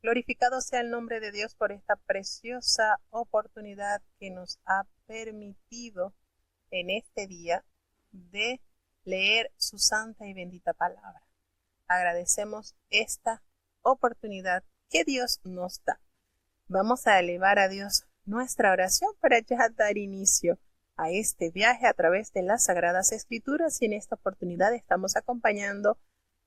Glorificado sea el nombre de Dios por esta preciosa oportunidad que nos ha permitido en este día de leer su santa y bendita palabra. Agradecemos esta oportunidad que Dios nos da. Vamos a elevar a Dios nuestra oración para ya dar inicio a este viaje a través de las Sagradas Escrituras, y en esta oportunidad estamos acompañando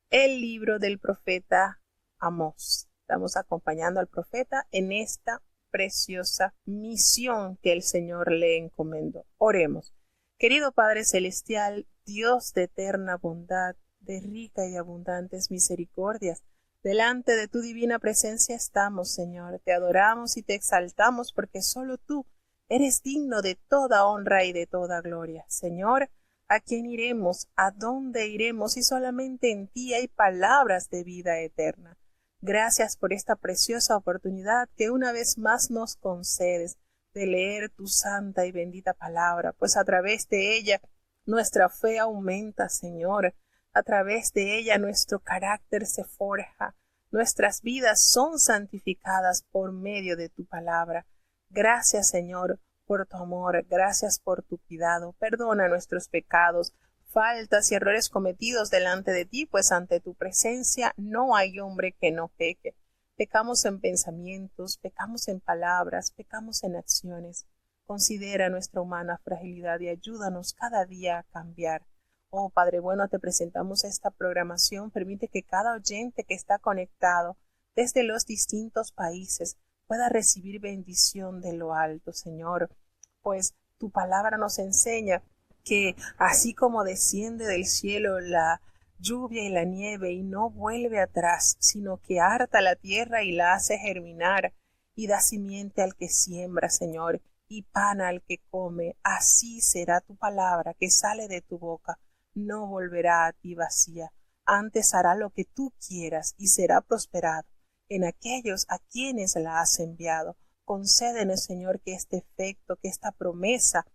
el libro del profeta Amós. Estamos acompañando al profeta en esta preciosa misión que el Señor le encomendó. Oremos. Querido Padre Celestial, Dios de eterna bondad, de rica y abundantes misericordias, delante de tu divina presencia estamos, Señor. Te adoramos y te exaltamos porque solo tú eres digno de toda honra y de toda gloria. Señor, ¿a quién iremos? ¿A dónde iremos? Y solamente en ti hay palabras de vida eterna. Gracias por esta preciosa oportunidad que una vez más nos concedes de leer tu santa y bendita palabra, pues a través de ella nuestra fe aumenta, Señor. A través de ella nuestro carácter se forja. Nuestras vidas son santificadas por medio de tu palabra. Gracias, Señor, por tu amor. Gracias por tu cuidado. Perdona nuestros pecados, faltas y errores cometidos delante de ti, pues ante tu presencia no hay hombre que no peque. Pecamos en pensamientos, pecamos en palabras, pecamos en acciones. Considera nuestra humana fragilidad y ayúdanos cada día a cambiar. Oh Padre bueno, te presentamos esta programación. Permite que cada oyente que está conectado desde los distintos países pueda recibir bendición de lo alto, Señor, pues tu palabra nos enseña que así como desciende del cielo la lluvia y la nieve y no vuelve atrás, sino que harta la tierra y la hace germinar y da simiente al que siembra, Señor, y pan al que come, así será tu palabra que sale de tu boca. No volverá a ti vacía, antes hará lo que tú quieras y será prosperado en aquellos a quienes la has enviado. Concédenos, Señor, que este efecto, que esta promesa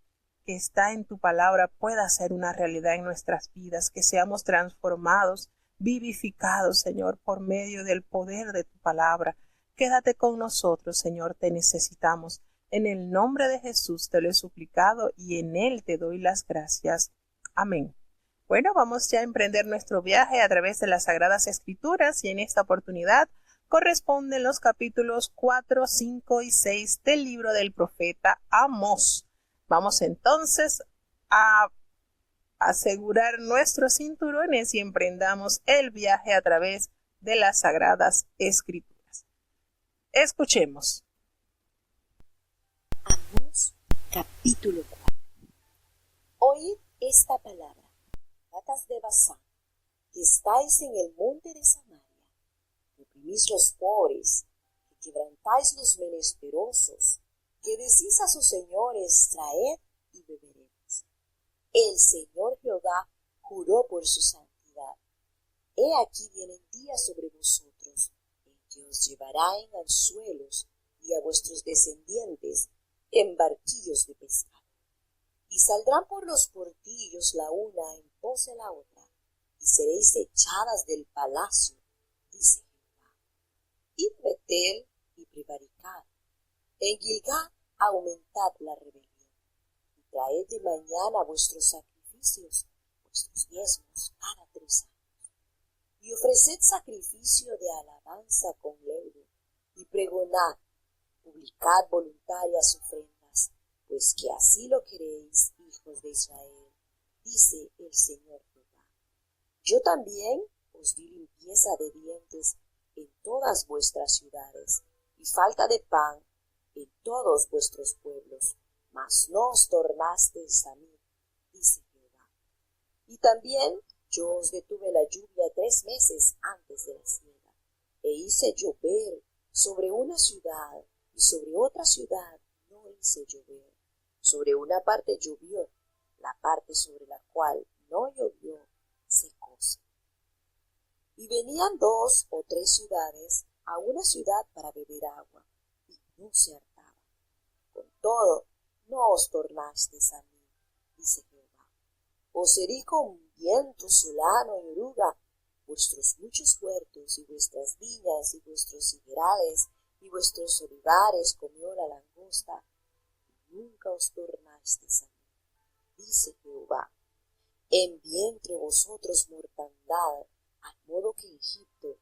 que está en tu palabra pueda ser una realidad en nuestras vidas, que seamos transformados, vivificados, Señor, por medio del poder de tu palabra. Quédate con nosotros, Señor, te necesitamos. En el nombre de Jesús te lo he suplicado y en él te doy las gracias. Amén. Bueno, vamos ya a emprender nuestro viaje a través de las Sagradas Escrituras, y en esta oportunidad corresponden los capítulos 4, 5 y 6 del libro del profeta Amós. Vamos entonces a asegurar nuestros cinturones y emprendamos el viaje a través de las Sagradas Escrituras. Escuchemos. Amós, capítulo 4. Oíd esta palabra, ratas de Basán, que estáis en el monte de Samaria, que oprimís los pobres, que quebrantáis los menesterosos, que decís a sus señores, traed y beberemos. El Señor Jehová juró por su santidad. He aquí vienen días sobre vosotros, en que os llevará en anzuelos, y a vuestros descendientes en barquillos de pescado. Y saldrán por los portillos la una en pos de la otra, y seréis echadas del palacio, dice Jehová. Id Betel y prevaricad. En Gilgal aumentad la rebelión, y traed de mañana vuestros sacrificios, vuestros diezmos cada 3 años. Y ofreced sacrificio de alabanza con lengua, y pregonad, publicad voluntarias ofrendas, pues que así lo queréis, hijos de Israel, dice el Señor Jehová. Yo también os di limpieza de dientes en todas vuestras ciudades, y falta de pan en todos vuestros pueblos, mas no os tornasteis a mí, dice Jehová. Y también yo os detuve la lluvia 3 meses antes de la siega, e hice llover sobre una ciudad, y sobre otra ciudad no hice llover. Sobre una parte llovió, la parte sobre la cual no llovió secóse. Y venían 2 o 3 ciudades a una ciudad para beber agua, y no se hartaban. Con todo, no os tornasteis a mí, dice Jehová. Os herí con viento solano y oruga, vuestros muchos huertos y vuestras viñas y vuestros higuerales y vuestros olivares comió la langosta, y nunca os tornasteis a mí, dice Jehová. Envié entre vosotros mortandad, al modo que en Egipto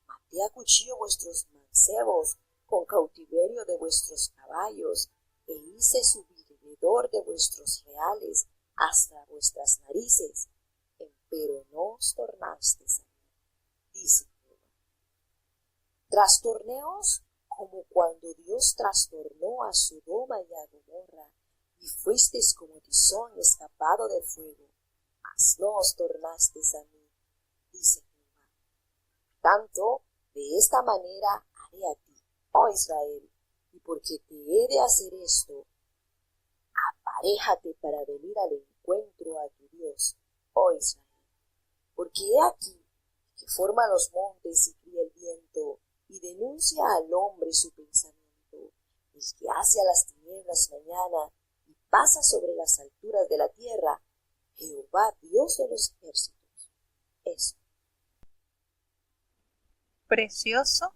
maté a cuchillo vuestros mancebos con cautiverio de vuestros caballos, e hice subir hedor de vuestros reales hasta vuestras narices, empero no os tornasteis a mí, dice Jehová. Trastorneos como cuando Dios trastornó a Sodoma y a Gomorra, y fuisteis como tizón escapado de fuego, mas no os tornasteis a mí, dice Jehová. Tanto de esta manera haré a ti, oh Israel, y porque te he de hacer esto, aparéjate para venir al encuentro a tu Dios, oh Israel. Porque he aquí que forma los montes y cría el viento, y denuncia al hombre su pensamiento, el que hace a las tinieblas mañana y pasa sobre las alturas de la tierra, Jehová Dios de los ejércitos. Eso. Precioso.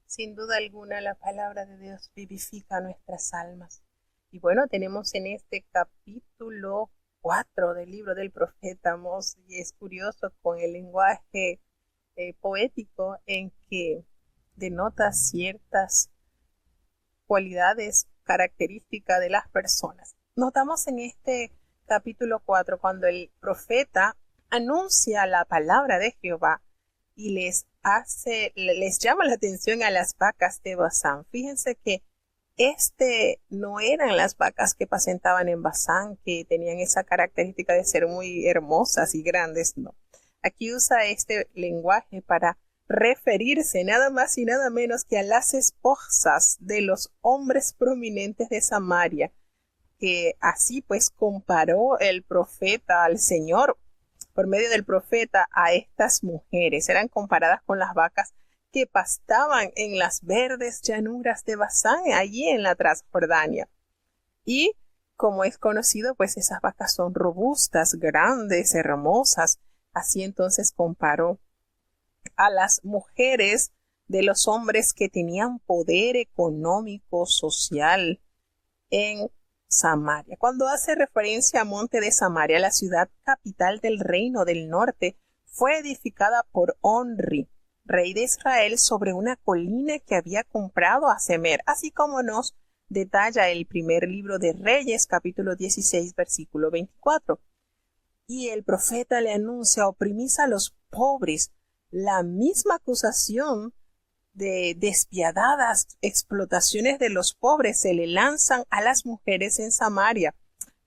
Sin duda alguna, la palabra de Dios vivifica nuestras almas. Y bueno, tenemos en este capítulo 4 del libro del profeta Amós, y es curioso con el lenguaje poético en que denota ciertas cualidades características de las personas. Notamos en este capítulo 4 cuando el profeta anuncia la palabra de Jehová y les llama la atención a las vacas de Basán. Fíjense que no eran las vacas que apacentaban en Basán, que tenían esa característica de ser muy hermosas y grandes, no. Aquí usa este lenguaje para referirse nada más y nada menos que a las esposas de los hombres prominentes de Samaria, que así pues comparó el profeta al Señor por medio del profeta a estas mujeres. Eran comparadas con las vacas que pastaban en las verdes llanuras de Basán, allí en la Transjordania. Y como es conocido, pues esas vacas son robustas, grandes, hermosas. Así entonces comparó a las mujeres de los hombres que tenían poder económico, social en Samaria. Cuando hace referencia a Monte de Samaria, la ciudad capital del reino del norte fue edificada por Onri, rey de Israel, sobre una colina que había comprado a Semer, así como nos detalla el primer libro de Reyes, capítulo 16, versículo 24. Y el profeta le anuncia: oprimís a los pobres. La misma acusación de despiadadas explotaciones de los pobres se le lanzan a las mujeres en Samaria,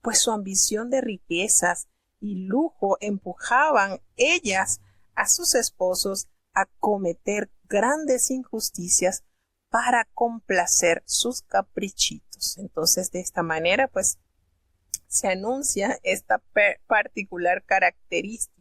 pues su ambición de riquezas y lujo empujaban ellas a sus esposos a cometer grandes injusticias para complacer sus caprichitos. Entonces, de esta manera, pues, se anuncia esta particular característica.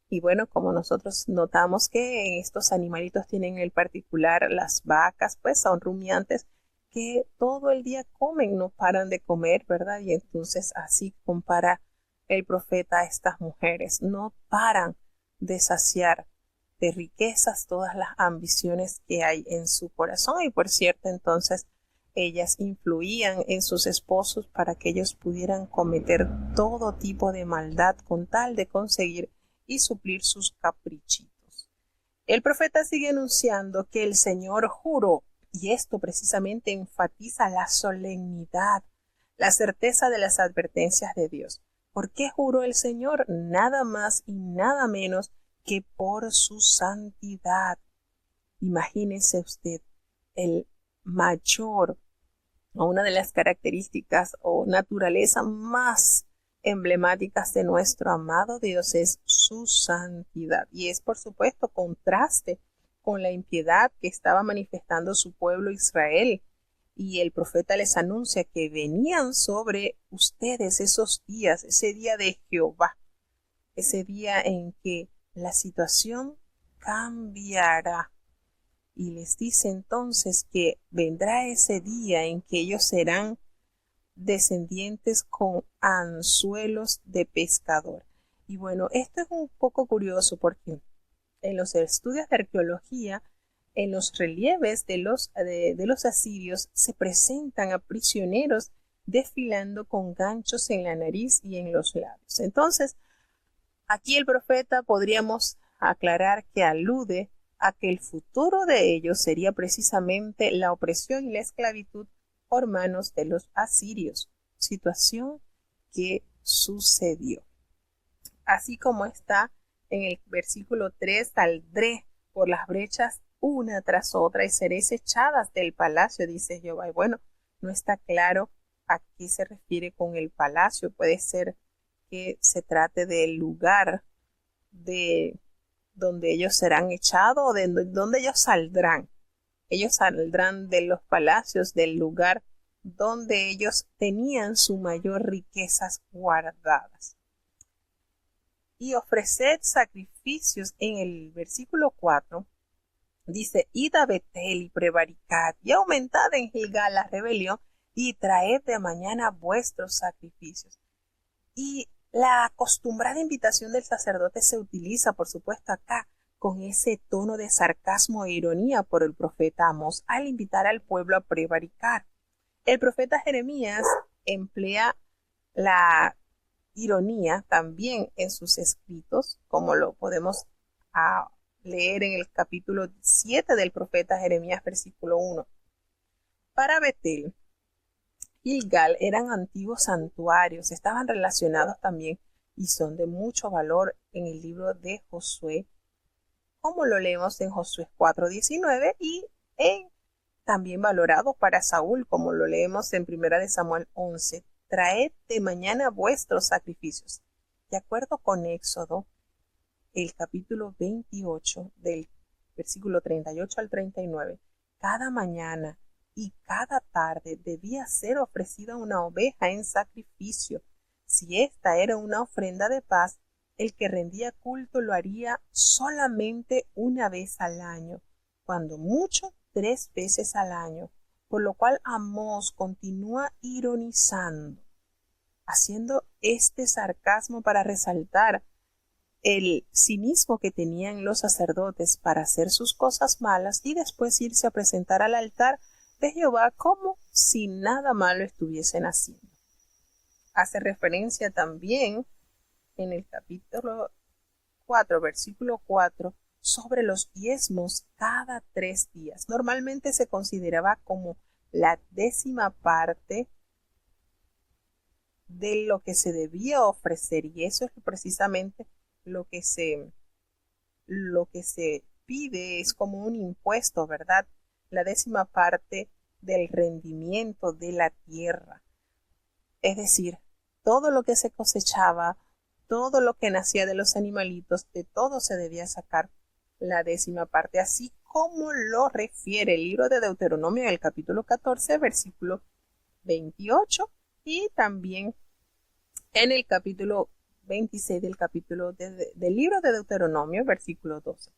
Y bueno, como nosotros notamos que estos animalitos tienen el particular, las vacas, pues son rumiantes que todo el día comen, no paran de comer, ¿verdad? Y entonces así compara el profeta a estas mujeres, no paran de saciar de riquezas todas las ambiciones que hay en su corazón. Y por cierto, entonces ellas influían en sus esposos para que ellos pudieran cometer todo tipo de maldad con tal de conseguir y suplir sus caprichitos. El profeta sigue anunciando que el Señor juró, y esto precisamente enfatiza la solemnidad, la certeza de las advertencias de Dios. ¿Por qué juró el Señor? Nada más y nada menos que por su santidad. Imagínese usted, el mayor, o una de las características o naturaleza más emblemáticas de nuestro amado Dios es su santidad, y es por supuesto contraste con la impiedad que estaba manifestando su pueblo Israel. Y el profeta les anuncia que venían sobre ustedes esos días, ese día de Jehová, ese día en que la situación cambiará. Y les dice entonces que vendrá ese día en que ellos serán descendientes con anzuelos de pescador. Y bueno, esto es un poco curioso porque en los estudios de arqueología, en los relieves de los asirios, se presentan a prisioneros desfilando con ganchos en la nariz y en los labios. Entonces, aquí el profeta podríamos aclarar que alude a que el futuro de ellos sería precisamente la opresión y la esclavitud por manos de los asirios, situación que sucedió. Así como está en el versículo 3, saldré por las brechas una tras otra y seréis echadas del palacio, dice Jehová. Y bueno, no está claro a qué se refiere con el palacio. Puede ser que se trate del lugar de donde ellos serán echados o de donde ellos saldrán. Ellos saldrán de los palacios, del lugar donde ellos tenían su mayor riquezas guardadas. Y ofreced sacrificios en el versículo 4. Dice, id a Betel y prevaricad y aumentad en Gilgal la rebelión y traed de mañana vuestros sacrificios. Y la acostumbrada invitación del sacerdote se utiliza, por supuesto, acá con ese tono de sarcasmo e ironía por el profeta Amós al invitar al pueblo a prevaricar. El profeta Jeremías emplea la ironía también en sus escritos, como lo podemos leer en el capítulo 7 del profeta Jeremías, versículo 1. Para Betel, Gilgal eran antiguos santuarios, estaban relacionados también y son de mucho valor en el libro de Josué, como lo leemos en Josué 4:19 y también valorados para Saúl, como lo leemos en 1 de Samuel 11. Traed de mañana vuestros sacrificios. De acuerdo con Éxodo, el capítulo 28 del versículo 38 al 39, cada mañana y cada tarde debía ser ofrecida una oveja en sacrificio. Si esta era una ofrenda de paz, el que rendía culto lo haría solamente una vez al año, cuando mucho 3 veces al año, por lo cual Amós continúa ironizando, haciendo este sarcasmo para resaltar el cinismo que tenían los sacerdotes para hacer sus cosas malas y después irse a presentar al altar de Jehová como si nada malo estuviesen haciendo. Hace referencia también en el capítulo 4, versículo 4, sobre los diezmos cada 3 días. Normalmente se consideraba como la 10ª parte de lo que se debía ofrecer, y eso es precisamente lo que se pide, es como un impuesto, ¿verdad? La 10ª parte del rendimiento de la tierra. Es decir, todo lo que se cosechaba, todo lo que nacía de los animalitos, de todo se debía sacar la 10ª parte, así como lo refiere el libro de Deuteronomio en el capítulo 14, versículo 28, y también en el capítulo 26 del libro de Deuteronomio, versículo 12.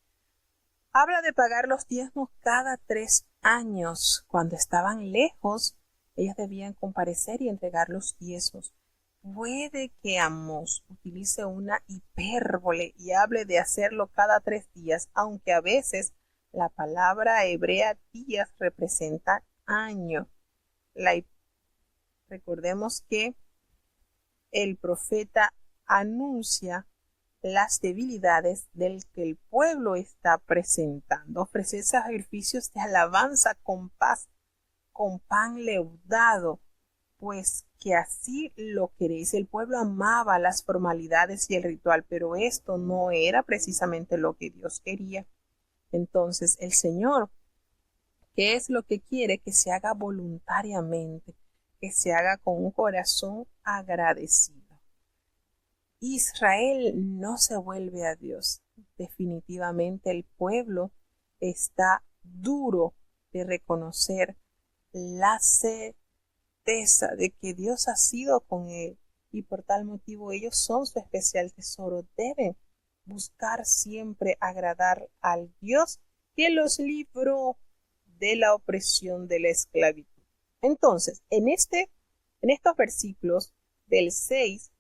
Habla de pagar los diezmos cada 3 años. Cuando estaban lejos, ellos debían comparecer y entregar los diezmos. Puede que Amós utilice una hipérbole y hable de hacerlo cada 3 días, aunque a veces la palabra hebrea días representa año. Recordemos que el profeta anuncia las debilidades del que el pueblo está presentando. Ofrecer sacrificios de alabanza con paz, con pan leudado, pues que así lo queréis. El pueblo amaba las formalidades y el ritual, pero esto no era precisamente lo que Dios quería. Entonces el Señor, ¿qué es lo que quiere? Que se haga voluntariamente, que se haga con un corazón agradecido. Israel no se vuelve a Dios. Definitivamente el pueblo está duro de reconocer la certeza de que Dios ha sido con él y por tal motivo ellos son su especial tesoro. Deben buscar siempre agradar al Dios que los libró de la opresión de la esclavitud. Entonces, en estos versículos del 6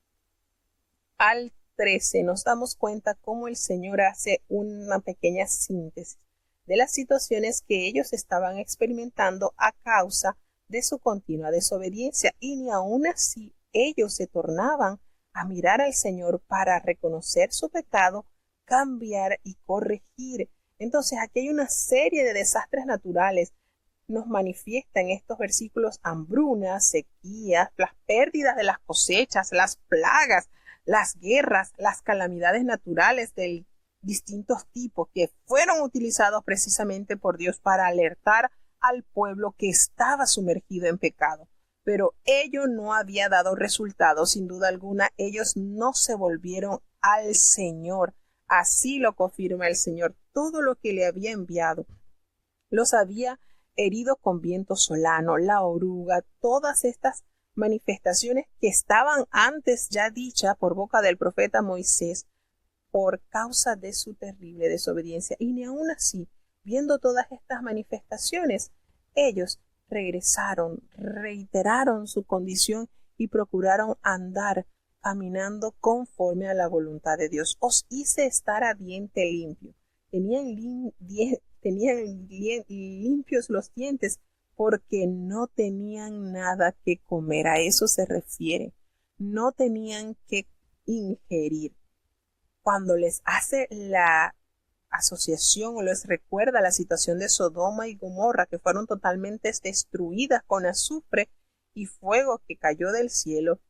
al 13 nos damos cuenta cómo el Señor hace una pequeña síntesis de las situaciones que ellos estaban experimentando a causa de su continua desobediencia, y ni aun así ellos se tornaban a mirar al Señor para reconocer su pecado, cambiar y corregir. Entonces aquí hay una serie de desastres naturales. Nos manifiesta en estos versículos hambrunas, sequías, las pérdidas de las cosechas, las plagas, las guerras, las calamidades naturales de distintos tipos que fueron utilizados precisamente por Dios para alertar al pueblo que estaba sumergido en pecado. Pero ello no había dado resultado, sin duda alguna. Ellos no se volvieron al Señor. Así lo confirma el Señor. Todo lo que le había enviado los había herido con viento solano, la oruga, todas estas manifestaciones que estaban antes ya dichas por boca del profeta Moisés por causa de su terrible desobediencia. Y ni aun así, viendo todas estas manifestaciones, ellos regresaron, reiteraron su condición y procuraron andar caminando conforme a la voluntad de Dios. Os hice estar a diente limpio. Tenían limpios los dientes porque no tenían nada que comer. A eso se refiere. No tenían que ingerir. Cuando les hace la asociación o les recuerda la situación de Sodoma y Gomorra, que fueron totalmente destruidas con azufre y fuego que cayó del cielo,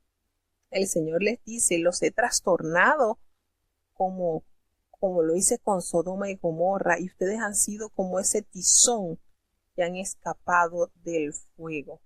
el Señor les dice: los he trastornado como lo hice con Sodoma y Gomorra, y ustedes han sido como ese tizón que han escapado del fuego.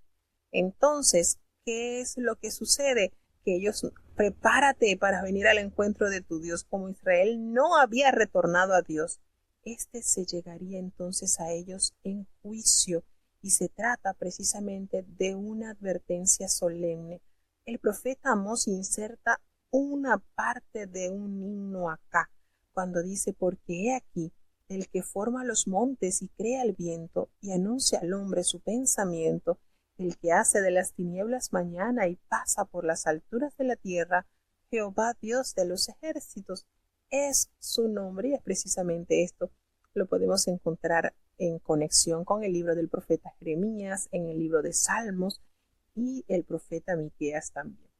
Entonces, ¿qué es lo que sucede? Que ellos, prepárate para venir al encuentro de tu Dios. Como Israel no había retornado a Dios, se llegaría entonces a ellos en juicio, y se trata precisamente de una advertencia solemne. El profeta Amós inserta una parte de un himno acá, cuando dice: porque he aquí, el que forma los montes y crea el viento, y anuncia al hombre su pensamiento, el que hace de las tinieblas mañana y pasa por las alturas de la tierra, Jehová Dios de los ejércitos, es su nombre. Y es precisamente esto. Lo podemos encontrar en conexión con el libro del profeta Jeremías, en el libro de Salmos y el profeta Miqueas también.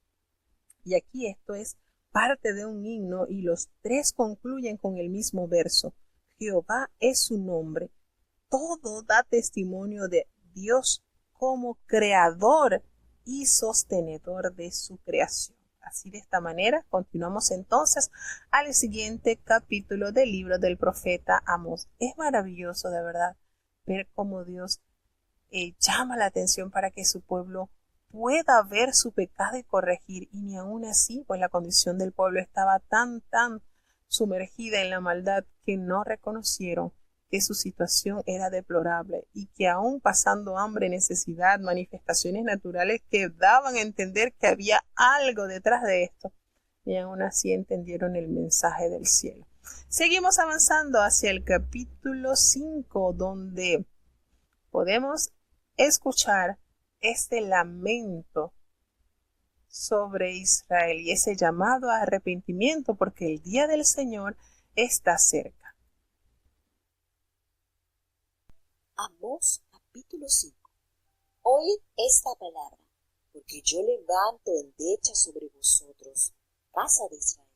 Y aquí esto es parte de un himno, y los tres concluyen con el mismo verso: Jehová es su nombre. Todo da testimonio de Dios como creador y sostenedor de su creación. Así, de esta manera, continuamos entonces al siguiente capítulo del libro del profeta Amós. Es maravilloso, de verdad, ver cómo Dios llama la atención para que su pueblo pueda ver su pecado y corregir. Y ni aun así, pues la condición del pueblo estaba tan sumergida en la maldad que no reconocieron que su situación era deplorable, y que aún pasando hambre, necesidad, manifestaciones naturales que daban a entender que había algo detrás de esto, y aún así entendieron el mensaje del cielo. Seguimos avanzando hacia el capítulo 5, donde podemos escuchar este lamento sobre Israel y ese llamado a arrepentimiento, porque el día del Señor está cerca. Amós capítulo 5. Oíd esta palabra, porque yo levanto endecha sobre vosotros, casa de Israel.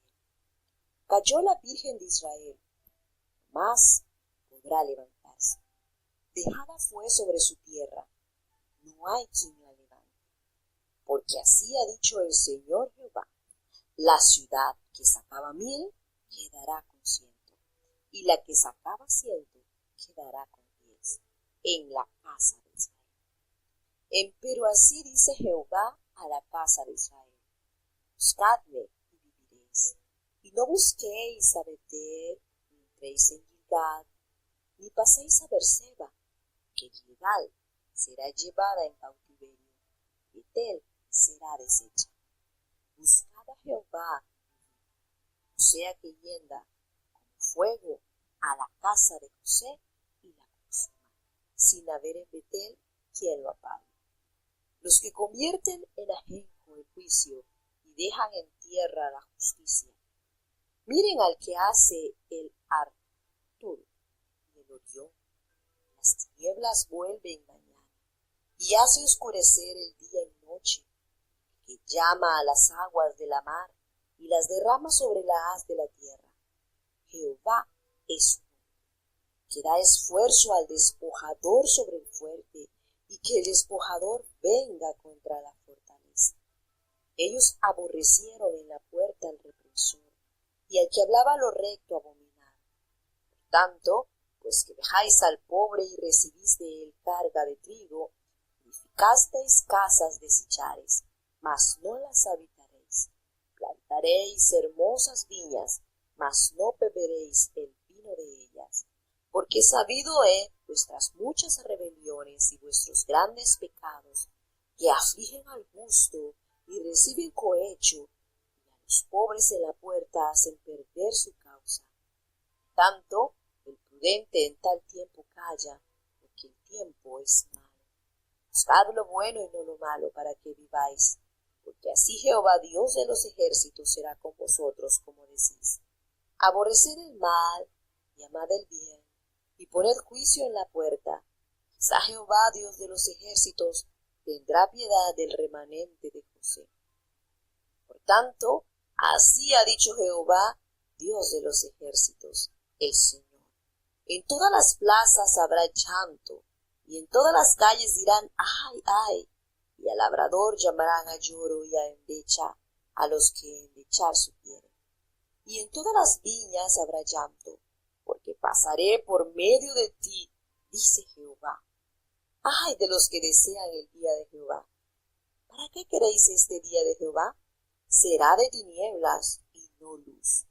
Cayó la Virgen de Israel, mas podrá levantarse. Dejada fue sobre su tierra, no hay quien la levante. Porque así ha dicho el Señor Jehová: la ciudad que sacaba 1000 quedará con 100, y la que sacaba 100 quedará con 10 en la casa de Israel. Empero así dice Jehová a la casa de Israel: buscadme y viviréis. Y no busquéis a Betel, ni entréis en Gilgal, ni paséis a Berseba, que Gilgal será llevada en cautiverio, Betel será deshecha. Buscad a Jehová, no sea que hienda como fuego a la casa de José y la consuma, sin haber en Betel quien lo apague. Los que convierten en ajenjo el juicio y dejan en tierra la justicia, Miren al que hace el Artur y el Orión. Las tinieblas vuelven mañana y hace oscurecer el día y noche, que llama a las aguas de la mar y las derrama sobre la haz de la tierra. Jehová es su nombre, que da esfuerzo al despojador sobre el fuerte y que el despojador venga contra la fortaleza. Ellos aborrecieron en la puerta al represor y al que hablaba lo recto abominaron. Por tanto, pues que dejáis al pobre y recibís de él carga de trigo, edificasteis casas de sillares, mas no las habitaréis. Plantaréis hermosas viñas, mas no beberéis el vino de ellas. Porque sabido he vuestras muchas rebeliones y vuestros grandes pecados, que afligen al justo y reciben cohecho, y a los pobres en la puerta hacen perder su causa. Tanto, el prudente en tal tiempo calla, porque el tiempo es malo. Buscad lo bueno y no lo malo, para que viváis, porque así Jehová Dios de los ejércitos será con vosotros, como decís. Aborreced el mal y amad el bien, y poned juicio en la puerta. Quizá Jehová Dios de los ejércitos tendrá piedad del remanente de José. Por tanto, así ha dicho Jehová, Dios de los ejércitos, el Señor. En todas las plazas habrá llanto, y en todas las calles dirán, ay, ay, y al labrador llamarán a lloro y a endecha a los que endechar supieren. Y en todas las viñas habrá llanto, porque pasaré por medio de ti, dice Jehová. Ay de los que desean el día de Jehová. ¿Para qué queréis este día de Jehová? Será de tinieblas y no luz,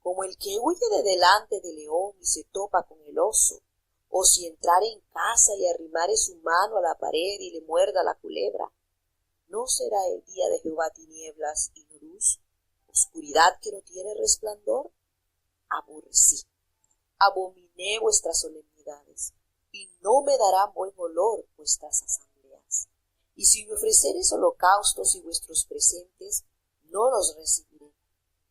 como el que huye de delante del león y se topa con el oso, o si entrare en casa y arrimare su mano a la pared y le muerda la culebra. ¿No será el día de Jehová tinieblas y no luz, oscuridad que no tiene resplandor? Aborrecí, abominé vuestras solemnidades, y no me darán buen olor vuestras asambleas. Y si me ofreceres holocaustos y vuestros presentes, no los recibiré,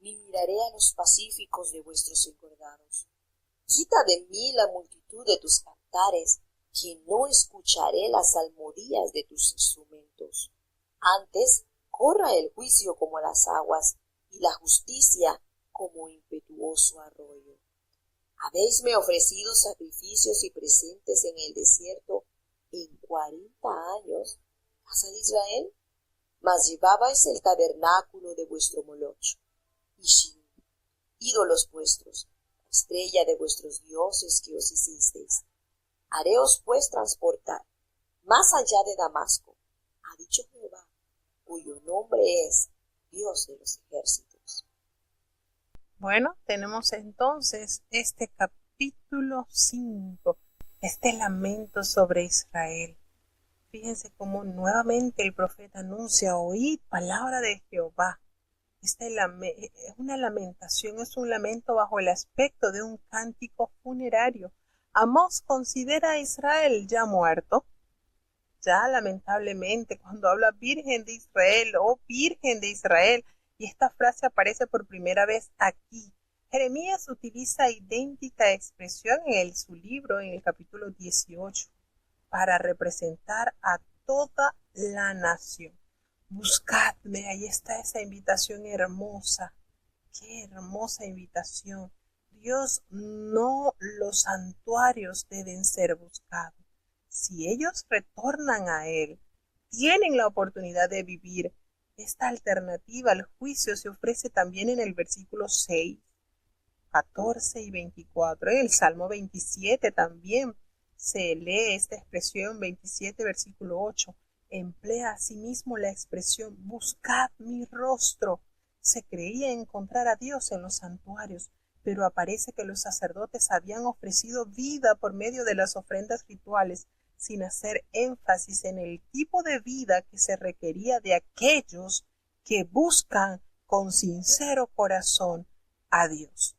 ni miraré a los pacíficos de vuestros engordados. Quita de mí la multitud de tus cantares, que no escucharé las salmodías de tus instrumentos. Antes corra el juicio como las aguas, y la justicia como impetuoso arroyo. Habéisme ofrecido sacrificios y presentes en el desierto en 40 años, casa de Israel, mas llevabais el tabernáculo de vuestro Moloch, y Shin, ídolos vuestros, la estrella de vuestros dioses que os hicisteis. Haréos pues transportar más allá de Damasco, ha dicho Jehová, cuyo nombre es Dios de los ejércitos. Bueno, tenemos entonces este capítulo 5, este lamento sobre Israel. Fíjense cómo nuevamente el profeta anuncia, oíd palabra de Jehová. Es una lamentación, es un lamento bajo el aspecto de un cántico funerario. Amós considera a Israel ya muerto. Ya lamentablemente cuando habla Virgen de Israel, oh Virgen de Israel, y esta frase aparece por primera vez aquí. Jeremías utiliza idéntica expresión en su libro, en el capítulo 18, para representar a toda la nación. Buscadme, ahí está esa invitación hermosa. Qué hermosa invitación. Dios, no los santuarios deben ser buscados. Si ellos retornan a Él, tienen la oportunidad de vivir. Esta alternativa al juicio se ofrece también en el versículo 6, 14 y 24. En el Salmo 27 también se lee esta expresión, 27, versículo 8. Emplea asimismo la expresión, buscad mi rostro. Se creía encontrar a Dios en los santuarios, pero aparece que los sacerdotes habían ofrecido vida por medio de las ofrendas rituales, sin hacer énfasis en el tipo de vida que se requería de aquellos que buscan con sincero corazón a Dios.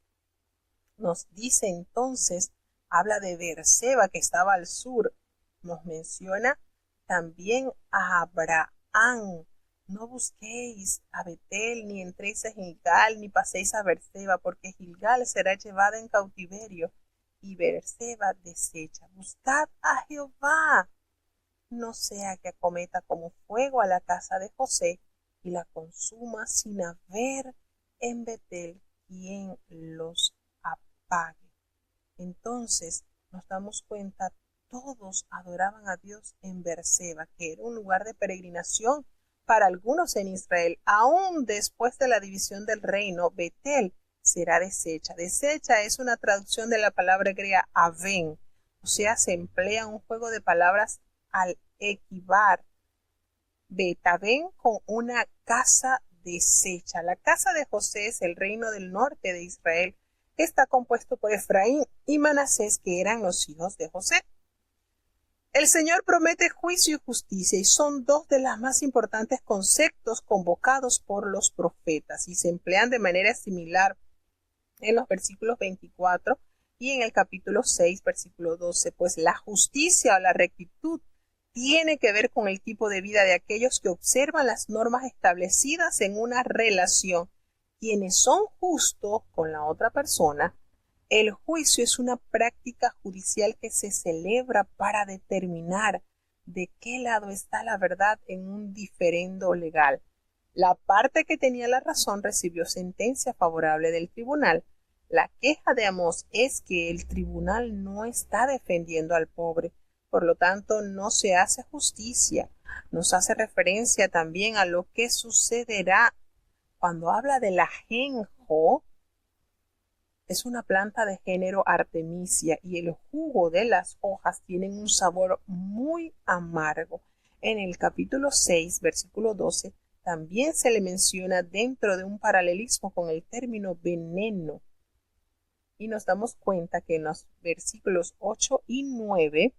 Nos dice entonces, habla de Beerseba que estaba al sur, nos menciona también a Abraham, no busquéis a Betel, ni entréis a Gilgal, ni paséis a Berseba, porque Gilgal será llevada en cautiverio, y Berseba deshecha. Buscad a Jehová, no sea que acometa como fuego a la casa de José, y la consuma sin haber en Betel quien los apague. Entonces nos damos cuenta, todos adoraban a Dios en Berseba, que era un lugar de peregrinación para algunos en Israel. Aún después de la división del reino, Betel será deshecha. Deshecha es una traducción de la palabra griega aven, o sea, se emplea un juego de palabras al equivar Betaben con una casa deshecha. La casa de José es el reino del norte de Israel, que está compuesto por Efraín y Manasés, que eran los hijos de José. El Señor promete juicio y justicia, y son dos de los más importantes conceptos convocados por los profetas, y se emplean de manera similar en los versículos 24 y en el capítulo 6, versículo 12, pues la justicia o la rectitud tiene que ver con el tipo de vida de aquellos que observan las normas establecidas en una relación. Quienes son justos con la otra persona, el juicio es una práctica judicial que se celebra para determinar de qué lado está la verdad en un diferendo legal. La parte que tenía la razón recibió sentencia favorable del tribunal. La queja de Amós es que el tribunal no está defendiendo al pobre, por lo tanto no se hace justicia. Nos hace referencia también a lo que sucederá cuando habla del ajenjo. Es una planta de género artemisia y el jugo de las hojas tiene un sabor muy amargo. En el capítulo 6, versículo 12, también se le menciona dentro de un paralelismo con el término veneno. Y nos damos cuenta que en los versículos 8 y 9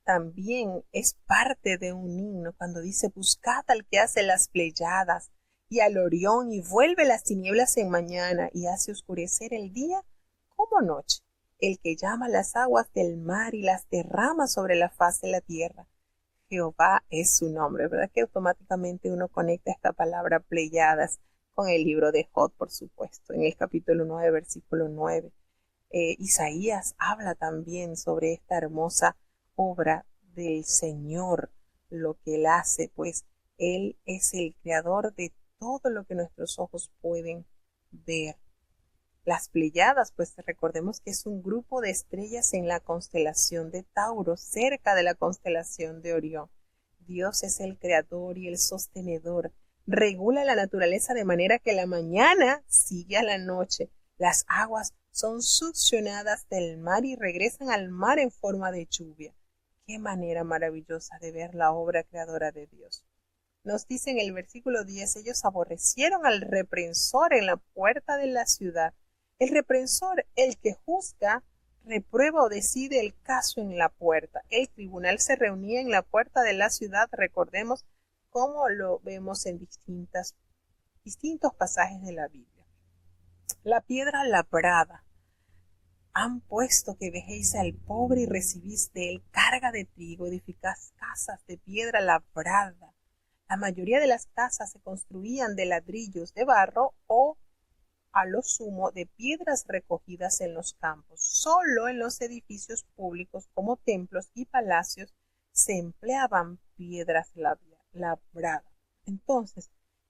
también es parte de un himno cuando dice: buscad al que hace las pleyadas y al Orión, y vuelve las tinieblas en mañana y hace oscurecer el día como noche, el que llama las aguas del mar y las derrama sobre la faz de la tierra. Jehová es su nombre, ¿verdad? Que automáticamente uno conecta esta palabra pleyadas con el libro de Job, por supuesto, en el capítulo 9, versículo 9. Isaías habla también sobre esta hermosa obra del Señor, lo que Él hace, pues Él es el creador de todo lo que nuestros ojos pueden ver. Las Pleiadas, pues recordemos que es un grupo de estrellas en la constelación de Tauro, cerca de la constelación de Orión. Dios es el creador y el sostenedor. Regula la naturaleza de manera que la mañana sigue a la noche. Las aguas son succionadas del mar y regresan al mar en forma de lluvia. Qué manera maravillosa de ver la obra creadora de Dios. Nos dice en el versículo 10, ellos aborrecieron al reprensor en la puerta de la ciudad. El reprensor, el que juzga, reprueba o decide el caso en la puerta. El tribunal se reunía en la puerta de la ciudad, recordemos cómo lo vemos en distintos pasajes de la Biblia. La piedra labrada. Han puesto que dejéis al pobre y recibís de él carga de trigo, edificás casas de piedra labrada. La mayoría de las casas se construían de ladrillos de barro o, a lo sumo, de piedras recogidas en los campos. Solo en los edificios públicos como templos y palacios se empleaban piedras labradas. Entonces,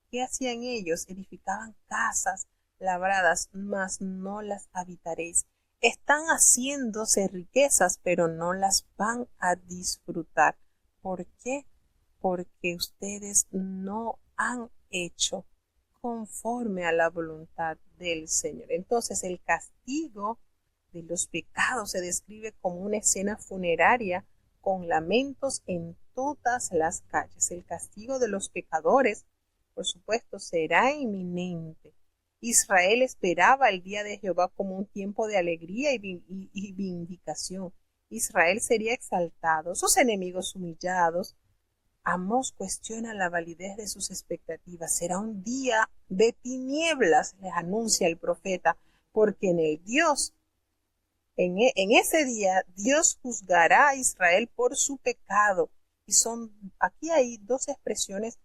¿qué hacían ellos? Edificaban casas labradas, mas no las habitaréis. Están haciéndose riquezas, pero no las van a disfrutar. ¿Por qué? Porque ustedes no han hecho conforme a la voluntad del Señor. Entonces, el castigo de los pecados se describe como una escena funeraria con lamentos en todas las calles. El castigo de los pecadores, por supuesto, será inminente. Israel esperaba el día de Jehová como un tiempo de alegría y vindicación. Israel sería exaltado, sus enemigos humillados. Amós cuestiona la validez de sus expectativas. Será un día de tinieblas, les anuncia el profeta, porque en ese día Dios juzgará a Israel por su pecado. Y aquí hay dos expresiones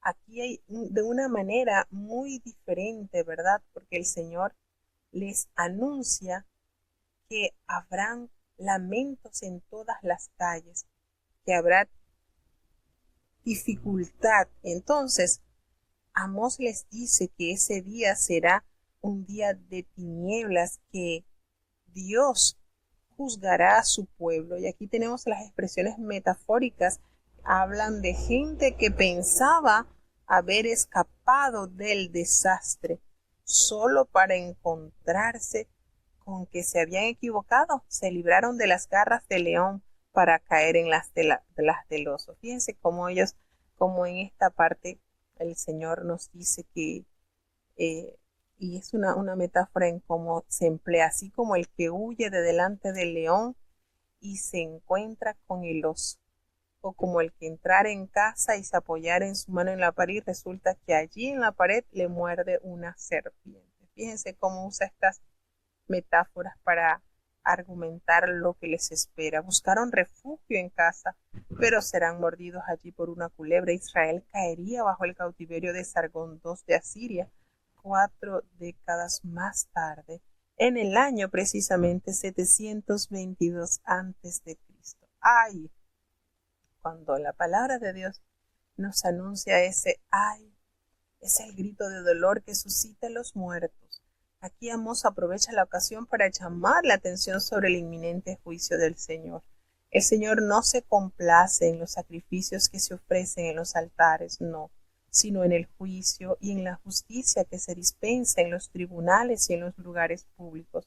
aquí hay de una manera muy diferente, ¿verdad? Porque el Señor les anuncia que habrán lamentos en todas las calles, que habrá dificultad. Entonces, Amós les dice que ese día será un día de tinieblas, que Dios juzgará a su pueblo. Y aquí tenemos las expresiones metafóricas. Hablan de gente que pensaba haber escapado del desastre solo para encontrarse con que se habían equivocado. Se libraron de las garras del león para caer en las del oso. Fíjense cómo ellos, como en esta parte el Señor nos dice que y es una metáfora en cómo se emplea, así como el que huye de delante del león y se encuentra con el oso, o como el que entrara en casa y se apoyara en su mano en la pared y resulta que allí en la pared le muerde una serpiente. Fíjense cómo usa estas metáforas para argumentar lo que les espera. Buscaron refugio en casa, pero serán mordidos allí por una culebra. Israel caería bajo el cautiverio de Sargón II de Asiria 4 décadas más tarde, en el año precisamente 722 antes de Cristo. ¡Ay! Cuando la palabra de Dios nos anuncia ese ¡ay! Es el grito de dolor que suscita a los muertos. Aquí Amós aprovecha la ocasión para llamar la atención sobre el inminente juicio del Señor. El Señor no se complace en los sacrificios que se ofrecen en los altares, no, sino en el juicio y en la justicia que se dispensa en los tribunales y en los lugares públicos,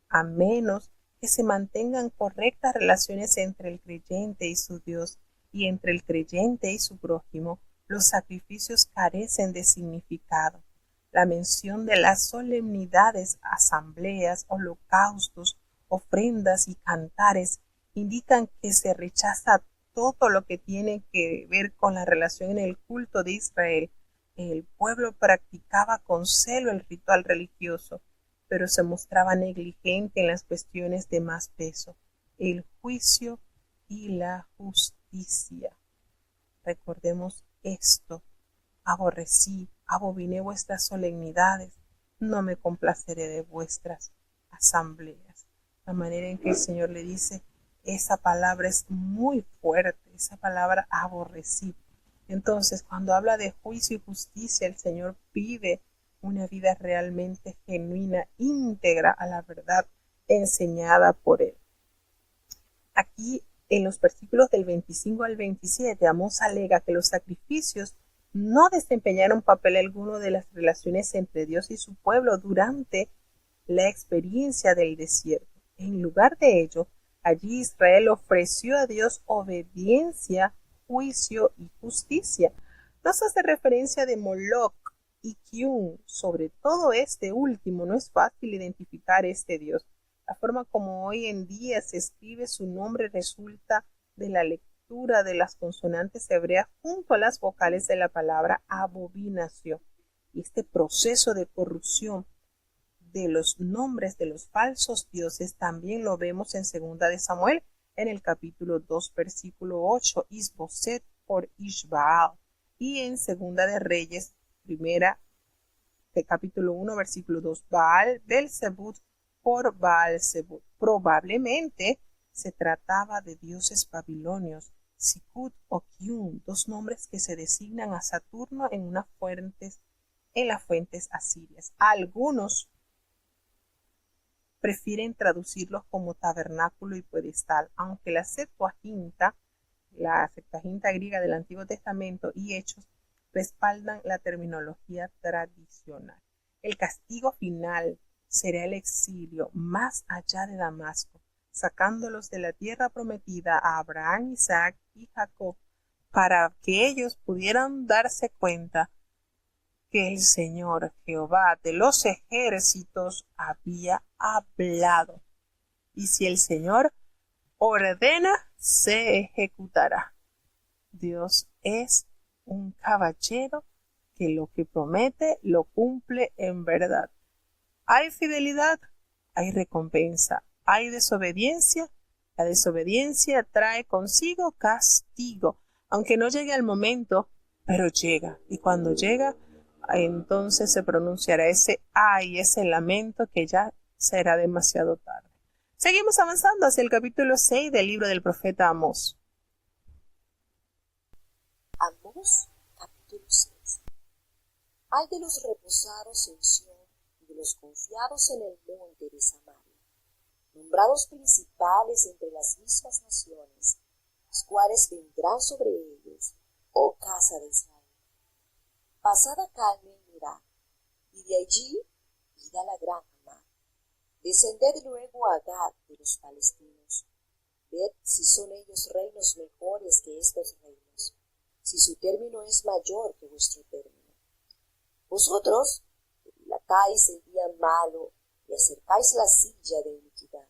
a menos que se mantengan correctas relaciones entre el creyente y su Dios y entre el creyente y su prójimo. Los sacrificios carecen de significado. La mención de las solemnidades, asambleas, holocaustos, ofrendas y cantares indican que se rechaza todo lo que tiene que ver con la relación en el culto de Israel. El pueblo practicaba con celo el ritual religioso, pero se mostraba negligente en las cuestiones de más peso, el juicio y la justicia. Recordemos esto: aborrecí, abominé vuestras solemnidades, no me complaceré de vuestras asambleas. La manera en que el Señor le dice, esa palabra es muy fuerte, esa palabra aborrecí. Entonces, cuando habla de juicio y justicia, el Señor pide una vida realmente genuina, íntegra a la verdad enseñada por Él. Aquí, en los versículos del 25 al 27, Amós alega que los sacrificios no desempeñaron papel alguno de las relaciones entre Dios y su pueblo durante la experiencia del desierto. En lugar de ello, allí Israel ofreció a Dios obediencia, juicio y justicia. Nos hace referencia de Moloch y Kiun. Sobre todo este último, no es fácil identificar este Dios. La forma como hoy en día se escribe su nombre resulta de la lectura de las consonantes hebreas junto a las vocales de la palabra abominación. Y este proceso de corrupción de los nombres de los falsos dioses también lo vemos en 2 de Samuel, en el capítulo 2, versículo 8, Isboset por Ishbaal, y en 2 de Reyes, capítulo 1, versículo 2, Baal Belzebut por Baal-Zebut. Probablemente se trataba de dioses babilonios, Sikut o Kiun, dos nombres que se designan a Saturno en las fuentes asirias. Algunos prefieren traducirlos como tabernáculo y pedestal, aunque la Septuaginta griega del Antiguo Testamento y Hechos respaldan la terminología tradicional. El castigo final será el exilio más allá de Damasco, sacándolos de la tierra prometida a Abraham, Isaac y Jacob, para que ellos pudieran darse cuenta que el Señor Jehová de los ejércitos había hablado. Y si el Señor ordena, se ejecutará. Dios es un caballero que lo que promete lo cumple en verdad. Hay fidelidad, hay recompensa. Hay desobediencia, la desobediencia trae consigo castigo. Aunque no llegue al momento pero llega. Y cuando llega, entonces se pronunciará ese ay, ese lamento que ya será demasiado tarde. Seguimos avanzando hacia el capítulo 6 del libro del profeta Amós. Amós, capítulo 6. Ay de los reposados en Sión y de los confiados en el monte de Samaria, nombrados principales entre las mismas naciones, los cuales vendrán sobre ellos, oh casa de Israel. Pasad a Carmel, mirad, y de allí id a la gran Hamad. Descended luego a Gad de los palestinos. Ved si son ellos reinos mejores que estos reinos, si su término es mayor que vuestro término. Vosotros, que dilatáis el día malo y acercáis la silla de iniquidad,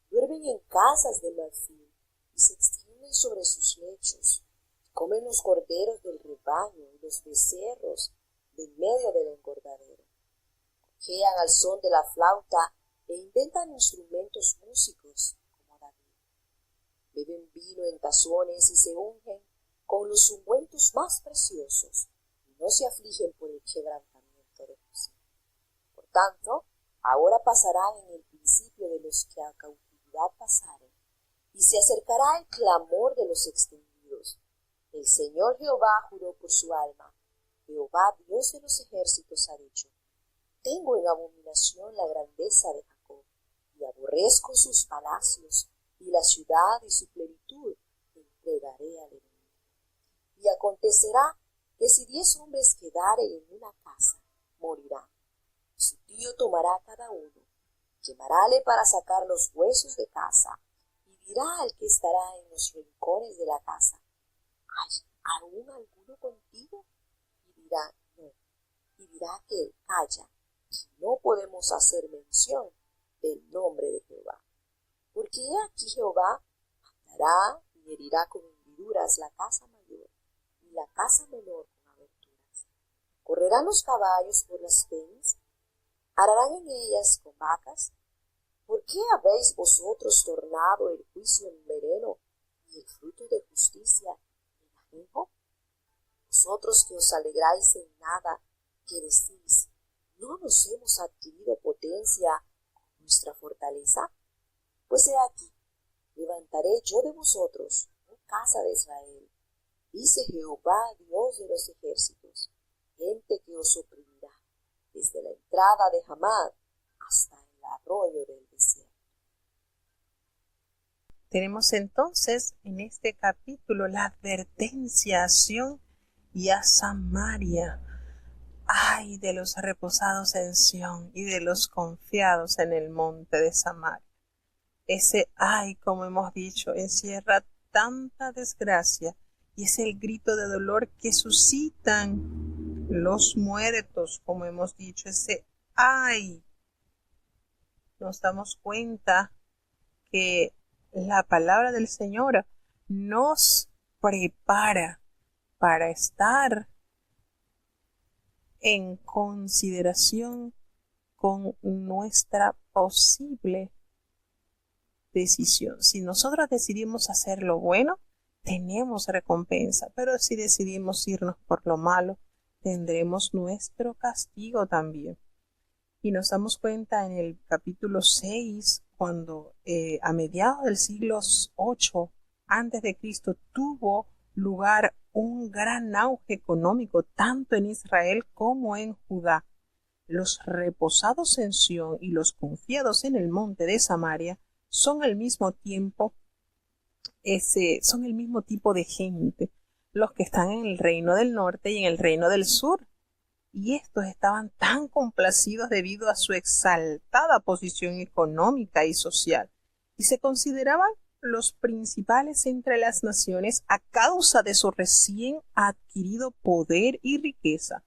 duermen en casas de marfil y se extienden sobre sus lechos, comen los corderos del rebaño y los becerros de en medio del engordadero. Cojean al son de la flauta e inventan instrumentos músicos como David. Beben vino en tazones y se ungen con los ungüentos más preciosos y no se afligen por el quebrantamiento de José. Por tanto, ahora pasarán en el principio de los que a cautividad pasaren, y se acercará el clamor de los extendidos. El Señor Jehová juró por su alma. Jehová, Dios de los ejércitos, ha dicho: tengo en abominación la grandeza de Jacob, y aborrezco sus palacios, y la ciudad y su plenitud entregaré al enemigo. Y acontecerá que si 10 hombres quedaren en una casa, morirán. Su tío tomará cada uno, quemarále para sacar los huesos de casa, y dirá al que estará en los rincones de la casa: ¿hay aún alguno contigo? Y dirá: no. Y dirá que calla, y no podemos hacer mención del nombre de Jehová. Porque he aquí Jehová matará y herirá con hendiduras la casa mayor y la casa menor con aberturas. Correrán los caballos por las peñas, ararán en ellas con vacas. ¿Por qué habéis vosotros tornado el juicio en veneno y el fruto de justicia en ajenjo? Vosotros que os alegráis en nada, que decís: ¿no nos hemos adquirido potencia con nuestra fortaleza? Pues he aquí, levantaré yo de vosotros, oh casa de Israel, dice Jehová, Dios de los ejércitos, gente que os oprimirá, desde la entrada de Hamad hasta el arroyo del desierto. Tenemos entonces en este capítulo la advertencia a Sión y a Samaria. Ay de los reposados en Sión y de los confiados en el monte de Samaria. Ese ay, como hemos dicho, encierra tanta desgracia y es el grito de dolor que suscitan los muertos, como hemos dicho, ese ay. Nos damos cuenta que la palabra del Señor nos prepara para estar en consideración con nuestra posible decisión. Si nosotros decidimos hacer lo bueno, tenemos recompensa, pero si decidimos irnos por lo malo, tendremos nuestro castigo también. Y nos damos cuenta en el capítulo 6, cuando a mediados del siglo 8 antes de Cristo tuvo lugar un gran auge económico tanto en Israel como en Judá. Los reposados en Sión y los confiados en el monte de Samaria son al mismo tiempo son el mismo tipo de gente, los que están en el reino del norte y en el reino del sur. Y estos estaban tan complacidos debido a su exaltada posición económica y social, y se consideraban los principales entre las naciones a causa de su recién adquirido poder y riqueza.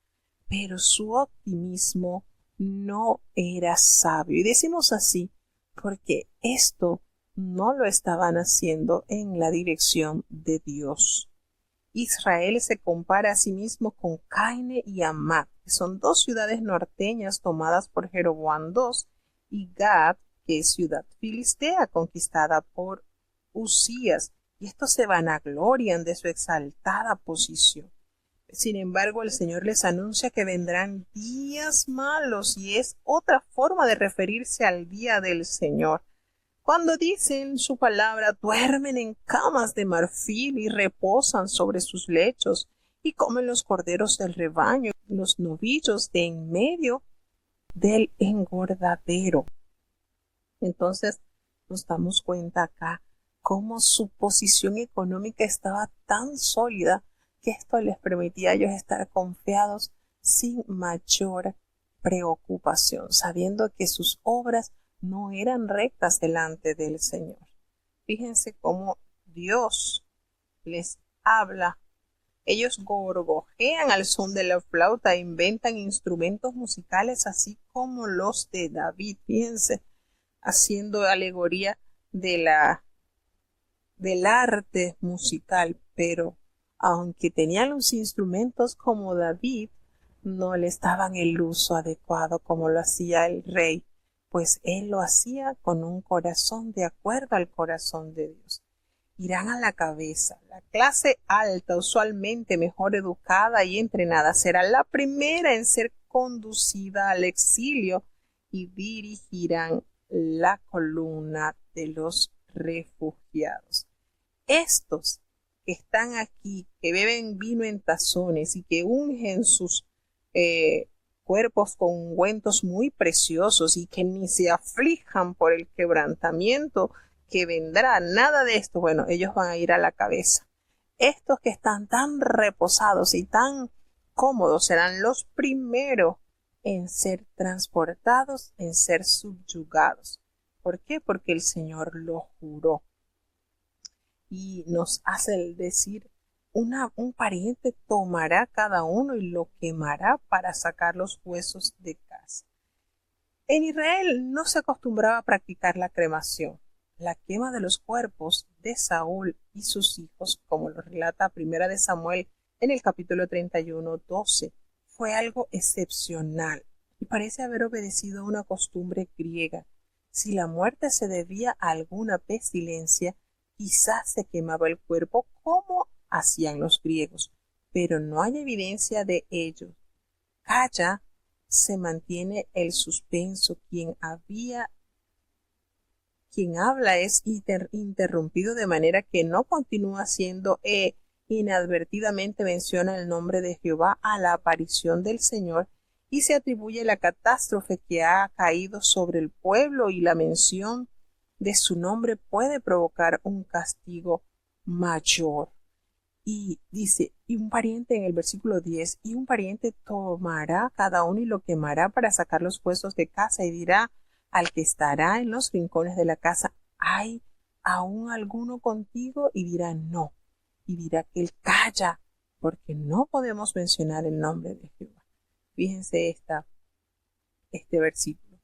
Pero su optimismo no era sabio. Y decimos así porque esto no lo estaban haciendo en la dirección de Dios. Israel se compara a sí mismo con Caine y Hamad, que son 2 ciudades norteñas tomadas por Jeroboam II, y Gad, que es ciudad filistea conquistada por Usías, y estos se vanaglorian de su exaltada posición. Sin embargo, el Señor les anuncia que vendrán días malos y es otra forma de referirse al día del Señor. Cuando dicen su palabra, duermen en camas de marfil y reposan sobre sus lechos y comen los corderos del rebaño, los novillos de en medio del engordadero. Entonces nos damos cuenta acá cómo su posición económica estaba tan sólida que esto les permitía a ellos estar confiados sin mayor preocupación, sabiendo que sus obras no eran rectas delante del Señor. Fíjense cómo Dios les habla. Ellos gorgojean al son de la flauta e inventan instrumentos musicales así como los de David. Fíjense, haciendo alegoría del arte musical, pero aunque tenían los instrumentos como David, no les daban el uso adecuado como lo hacía el rey, pues él lo hacía con un corazón de acuerdo al corazón de Dios. Irán a la cabeza. La clase alta, usualmente mejor educada y entrenada, será la primera en ser conducida al exilio y dirigirán la columna de los refugiados. Estos que están aquí, que beben vino en tazones y que ungen sus cuerpos con ungüentos muy preciosos y que ni se aflijan por el quebrantamiento que vendrá, nada de esto, bueno, ellos van a ir a la cabeza. Estos que están tan reposados y tan cómodos serán los primeros en ser transportados, en ser subyugados. ¿Por qué? Porque el Señor lo juró. Y nos hace decir, un pariente tomará cada uno y lo quemará para sacar los huesos de casa. En Israel no se acostumbraba a practicar la cremación. La quema de los cuerpos de Saúl y sus hijos, como lo relata Primera de Samuel en el capítulo 31:12, fue algo excepcional y parece haber obedecido a una costumbre griega. Si la muerte se debía a alguna pestilencia, quizás se quemaba el cuerpo como hacían los griegos, pero no hay evidencia de ello. Calla se mantiene el suspenso. Quien habla es interrumpido de manera que no continúa siendo inadvertidamente menciona el nombre de Jehová a la aparición del Señor y se atribuye la catástrofe que ha caído sobre el pueblo y la mención de su nombre puede provocar un castigo mayor. Y dice, y un pariente en el versículo 10, y un pariente tomará cada uno y lo quemará para sacar los huesos de casa y dirá al que estará en los rincones de la casa, ¿hay aún alguno contigo? Y dirá no. Y dirá que él calla, porque no podemos mencionar el nombre de Jehová. Fíjense este versículo.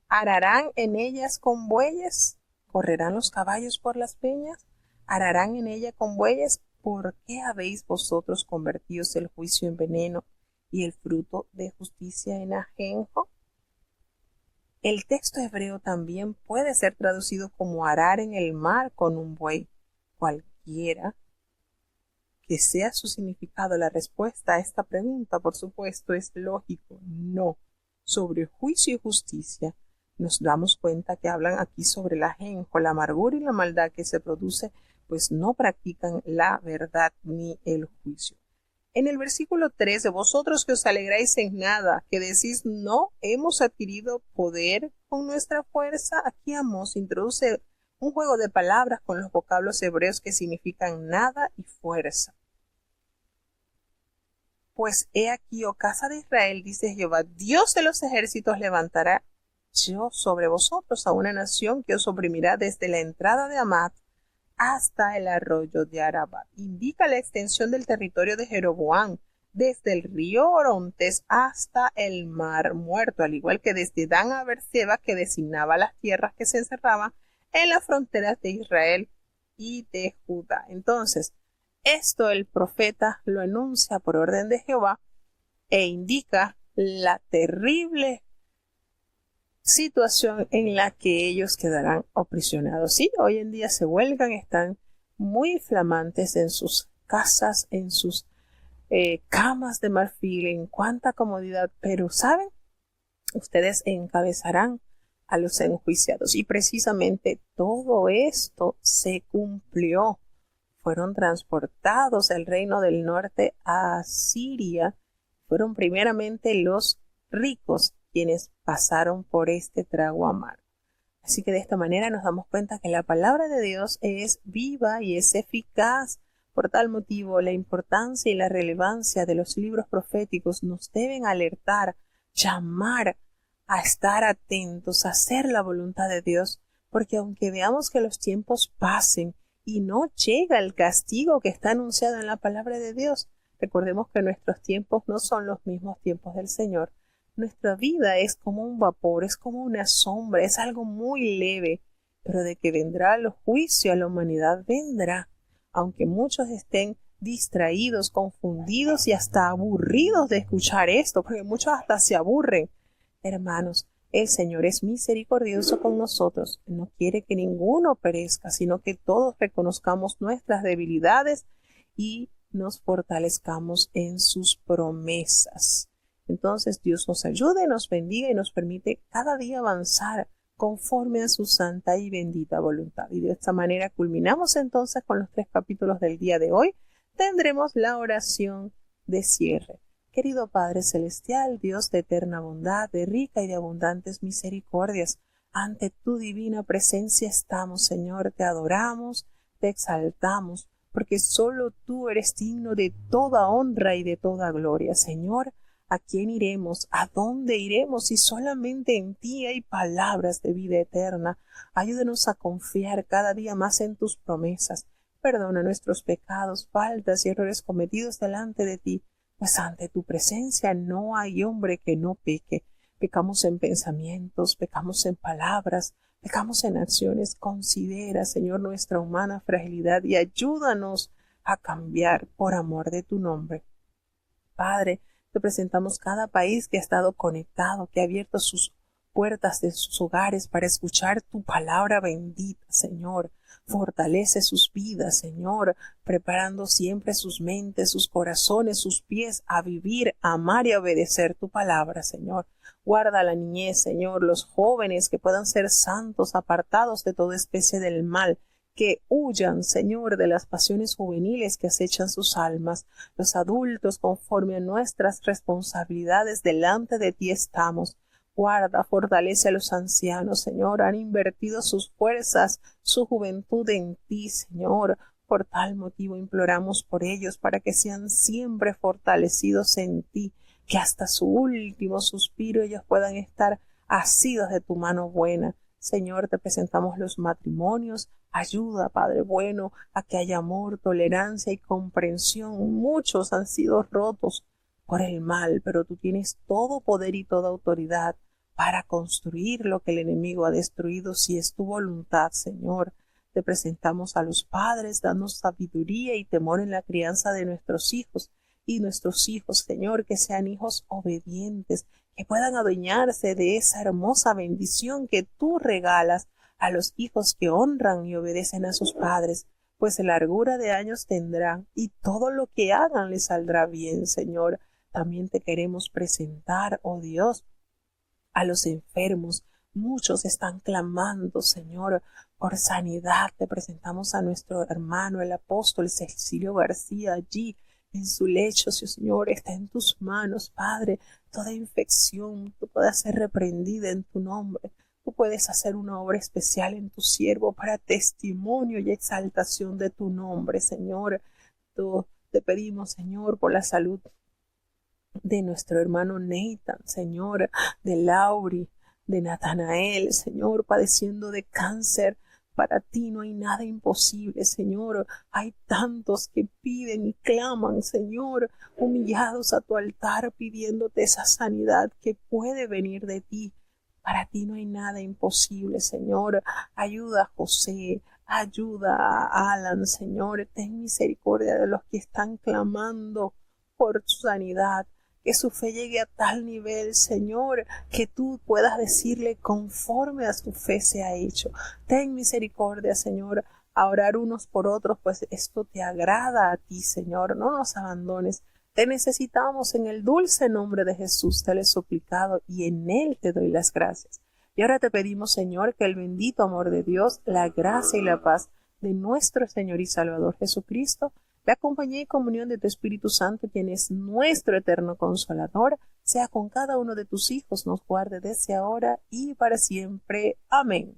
¿Ararán en ellas con bueyes? ¿Correrán los caballos por las peñas? ¿Ararán en ella con bueyes? ¿Por qué habéis vosotros convertido el juicio en veneno y el fruto de justicia en ajenjo? El texto hebreo también puede ser traducido como arar en el mar con un buey. Cualquiera que sea su significado, la respuesta a esta pregunta, por supuesto, es lógico, no. Sobre juicio y justicia, nos damos cuenta que hablan aquí sobre el ajenjo, la amargura y la maldad que se produce, pues no practican la verdad ni el juicio. En el versículo 13, vosotros que os alegráis en nada, que decís no hemos adquirido poder con nuestra fuerza, aquí Amós introduce un juego de palabras con los vocablos hebreos que significan nada y fuerza. Pues he aquí, oh casa de Israel, dice Jehová, Dios de los ejércitos levantará yo sobre vosotros a una nación que os oprimirá desde la entrada de Hamat hasta el arroyo de Araba. Indica la extensión del territorio de Jeroboam, desde el río Orontes hasta el mar Muerto, al igual que desde Dan a Beerseba, que designaba las tierras que se encerraban en las fronteras de Israel y de Judá. Entonces, esto el profeta lo anuncia por orden de Jehová e indica la terrible situación en la que ellos quedarán aprisionados. Sí, hoy en día se huelgan, están muy flamantes en sus casas, en sus camas de marfil, en cuánta comodidad, pero ¿saben? Ustedes encabezarán a los enjuiciados. Y precisamente todo esto se cumplió. Fueron transportados del reino del norte a Siria. Fueron primeramente los ricos quienes pasaron por este trago amargo. Así que de esta manera nos damos cuenta que la palabra de Dios es viva y es eficaz. Por tal motivo, la importancia y la relevancia de los libros proféticos nos deben alertar, llamar a estar atentos, a hacer la voluntad de Dios, porque aunque veamos que los tiempos pasen y no llega el castigo que está anunciado en la palabra de Dios, recordemos que nuestros tiempos no son los mismos tiempos del Señor. Nuestra vida es como un vapor, es como una sombra, es algo muy leve, pero de que vendrá el juicio a la humanidad, vendrá, aunque muchos estén distraídos, confundidos y hasta aburridos de escuchar esto, porque muchos hasta se aburren. Hermanos, el Señor es misericordioso con nosotros, no quiere que ninguno perezca, sino que todos reconozcamos nuestras debilidades y nos fortalezcamos en sus promesas. Entonces Dios nos ayude, nos bendiga y nos permite cada día avanzar conforme a su santa y bendita voluntad. Y de esta manera culminamos entonces con los 3 capítulos del día de hoy. Tendremos la oración de cierre. Querido Padre Celestial, Dios de eterna bondad, de rica y de abundantes misericordias, ante tu divina presencia estamos, Señor, te adoramos, te exaltamos, porque solo tú eres digno de toda honra y de toda gloria, Señor. ¿A quién iremos? ¿A dónde iremos? Si solamente en ti hay palabras de vida eterna. Ayúdanos a confiar cada día más en tus promesas. Perdona nuestros pecados, faltas y errores cometidos delante de ti, pues ante tu presencia no hay hombre que no peque. Pecamos en pensamientos, pecamos en palabras, pecamos en acciones. Considera, Señor, nuestra humana fragilidad y ayúdanos a cambiar por amor de tu nombre. Padre, te presentamos cada país que ha estado conectado, que ha abierto sus puertas de sus hogares para escuchar tu palabra bendita, Señor. Fortalece sus vidas, Señor, preparando siempre sus mentes, sus corazones, sus pies a vivir, a amar y a obedecer tu palabra, Señor. Guarda a la niñez, Señor, los jóvenes que puedan ser santos, apartados de toda especie del mal, que huyan, Señor, de las pasiones juveniles que acechan sus almas. Los adultos, conforme a nuestras responsabilidades delante de ti estamos. Guarda, fortalece a los ancianos, Señor. Han invertido sus fuerzas, su juventud en ti, Señor. Por tal motivo imploramos por ellos, para que sean siempre fortalecidos en ti, que hasta su último suspiro ellos puedan estar asidos de tu mano buena. Señor, te presentamos los matrimonios. Ayuda, Padre bueno, a que haya amor, tolerancia y comprensión. Muchos han sido rotos por el mal, pero tú tienes todo poder y toda autoridad para construir lo que el enemigo ha destruido, si es tu voluntad, Señor. Te presentamos a los padres, danos sabiduría y temor en la crianza de nuestros hijos, y nuestros hijos, Señor, que sean hijos obedientes, que puedan adueñarse de esa hermosa bendición que tú regalas a los hijos que honran y obedecen a sus padres, pues largura de años tendrán y todo lo que hagan les saldrá bien, Señor. También te queremos presentar, oh Dios, a los enfermos. Muchos están clamando, Señor, por sanidad. Te presentamos a nuestro hermano, el apóstol Cecilio García, allí en su lecho, Señor, está en tus manos, Padre. Toda infección tú puedes ser reprendida en tu nombre. Tú puedes hacer una obra especial en tu siervo para testimonio y exaltación de tu nombre, Señor. Tú te pedimos, Señor, por la salud de nuestro hermano Nathan, Señor, de Lauri, de Natanael, Señor, padeciendo de cáncer. Para ti no hay nada imposible, Señor. Hay tantos que piden y claman, Señor, humillados a tu altar, pidiéndote esa sanidad que puede venir de ti. Para ti no hay nada imposible, Señor. Ayuda a José, ayuda a Alan, Señor. Ten misericordia de los que están clamando por su sanidad. Que su fe llegue a tal nivel, Señor, que tú puedas decirle conforme a su fe se ha hecho. Ten misericordia, Señor, a orar unos por otros, pues esto te agrada a ti, Señor. No nos abandones Te necesitamos en el dulce nombre de Jesús, te lo he suplicado y en Él te doy las gracias. Y ahora te pedimos, Señor, que el bendito amor de Dios, la gracia y la paz de nuestro Señor y Salvador Jesucristo, la compañía y comunión de tu Espíritu Santo, quien es nuestro eterno Consolador, sea con cada uno de tus hijos, nos guarde desde ahora y para siempre. Amén.